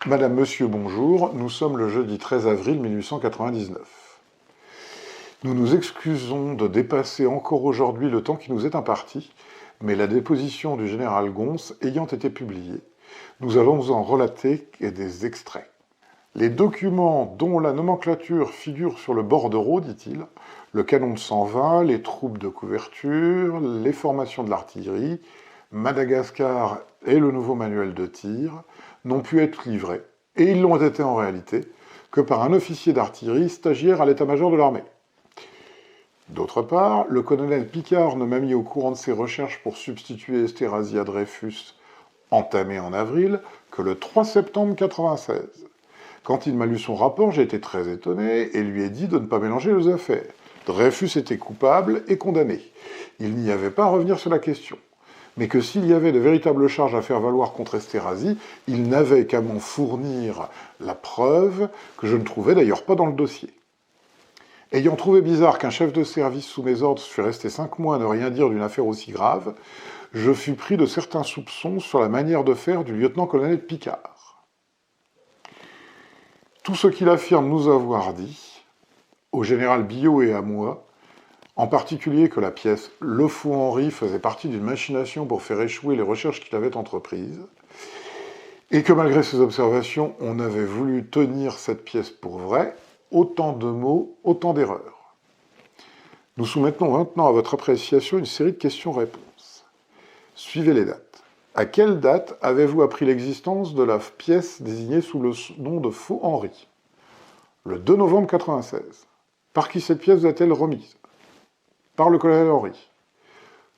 Madame, Monsieur, bonjour. Nous sommes le jeudi 13 avril 1899. Nous nous excusons de dépasser encore aujourd'hui le temps qui nous est imparti, mais la déposition du général Gons ayant été publiée, nous allons vous en relater des extraits. Les documents dont la nomenclature figure sur le bordereau, dit-il, le canon de 120, les troupes de couverture, les formations de l'artillerie, Madagascar et le nouveau manuel de tir, n'ont pu être livrés, et ils l'ont été en réalité, que par un officier d'artillerie stagiaire à l'état-major de l'armée. D'autre part, le colonel Picard ne m'a mis au courant de ses recherches pour substituer Esterhazy à Dreyfus, entamé en avril, que le 3 septembre 96. Quand il m'a lu son rapport, j'ai été très étonné et lui ai dit de ne pas mélanger les affaires. Dreyfus était coupable et condamné. Il n'y avait pas à revenir sur la question. Mais que s'il y avait de véritables charges à faire valoir contre Esterhazy, il n'avait qu'à m'en fournir la preuve, que je ne trouvais d'ailleurs pas dans le dossier. Ayant trouvé bizarre qu'un chef de service sous mes ordres fût resté 5 mois à ne rien dire d'une affaire aussi grave, je fus pris de certains soupçons sur la manière de faire du lieutenant-colonel Picard. Tout ce qu'il affirme nous avoir dit, au général Billot et à moi, en particulier que la pièce « Le Fou Henri » faisait partie d'une machination pour faire échouer les recherches qu'il avait entreprises, et que malgré ces observations, on avait voulu tenir cette pièce pour vraie, autant de mots, autant d'erreurs. Nous soumettons maintenant à votre appréciation une série de questions-réponses. Suivez les dates. À quelle date avez-vous appris l'existence de la pièce désignée sous le nom de Fou Henri? Le 2 novembre 96. Par qui cette pièce vous a-t-elle remise? Par le colonel Henri.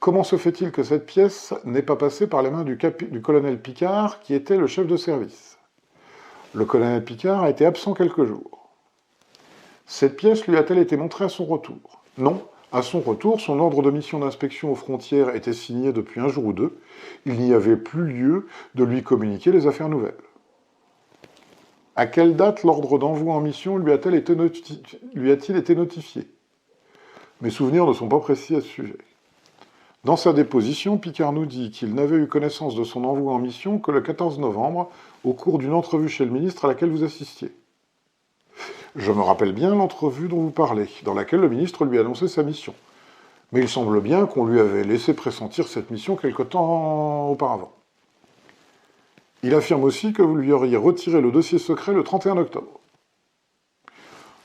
Comment se fait-il que cette pièce n'ait pas passé par les mains du colonel Picard, qui était le chef de service? Le colonel Picard a été absent quelques jours. Cette pièce lui a-t-elle été montrée à son retour? Non. À son retour, son ordre de mission d'inspection aux frontières était signé depuis un jour ou deux. Il n'y avait plus lieu de lui communiquer les affaires nouvelles. À quelle date l'ordre d'envoi en mission lui a-t-il été notifié? Mes souvenirs ne sont pas précis à ce sujet. Dans sa déposition, Picard nous dit qu'il n'avait eu connaissance de son envoi en mission que le 14 novembre, au cours d'une entrevue chez le ministre à laquelle vous assistiez. Je me rappelle bien l'entrevue dont vous parlez, dans laquelle le ministre lui annonçait sa mission. Mais il semble bien qu'on lui avait laissé pressentir cette mission quelque temps auparavant. Il affirme aussi que vous lui auriez retiré le dossier secret le 31 octobre.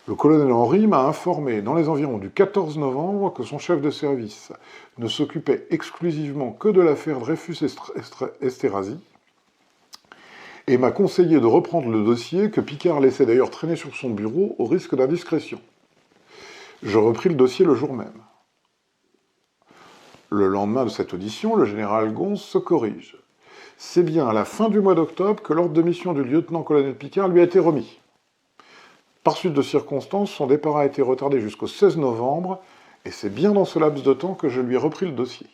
Le colonel Henri m'a informé dans les environs du 14 novembre que son chef de service ne s'occupait exclusivement que de l'affaire Dreyfus-Esterhazy et m'a conseillé de reprendre le dossier que Picard laissait d'ailleurs traîner sur son bureau au risque d'indiscrétion. Je repris le dossier le jour même. Le lendemain de cette audition, le général Gons se corrige. C'est bien à la fin du mois d'octobre que l'ordre de mission du lieutenant-colonel Picard lui a été remis. Par suite de circonstances, son départ a été retardé jusqu'au 16 novembre, et c'est bien dans ce laps de temps que je lui ai repris le dossier.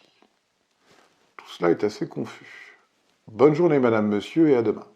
Tout cela est assez confus. Bonne journée, madame, monsieur, et à demain.